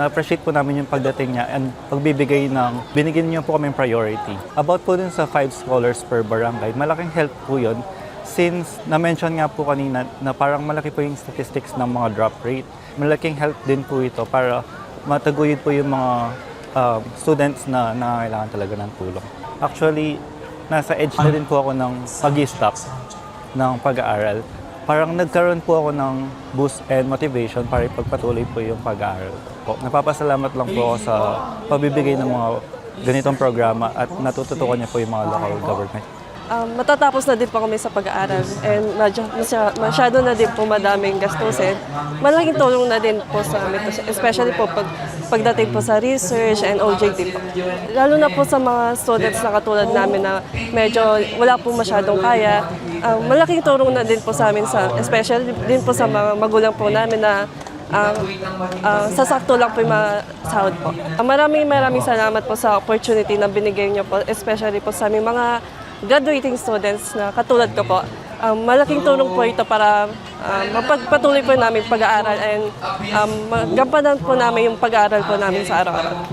na-appreciate po namin yung pagdating niya and pagbibigay binigyan niyo po kami priority. About po dun sa 5 scholars per barangay, malaking help po yun since na-mention nga po kanina na parang malaki po yung statistics ng mga drop rate. Malaking help din po ito para mataguyod po yung mga students na nangangailangan talaga ng tulong. Actually, nasa edge na din po ako ng pag-stop ng pag-aaral. Parang nagkaroon po ako ng boost and motivation para ipagpatuloy po yung pag-aaral po. Napapasalamat lang po ako sa pagbibigay ng mga ganitong programa at natututukan niya po yung mga local government. Matatapos na din po kami sa pag-aaral and masyado na din po madaming gastusin. Malaking tulong na din po sa amin, especially po pagdating po sa research and OJT po. Lalo na po sa mga students na katulad namin na medyo wala po masyadong kaya, malaking tulong na din po sa amin, especially din po sa mga magulang po namin na sasakto lang po yung mga sahod po. Maraming salamat po sa opportunity na binigay niyo po, especially po sa aming mga graduating students na katulad ko po. Malaking tulong po ito para mapagpatuloy po namin pag-aaral and magampanan po namin yung pag-aaral po namin sa araw-araw.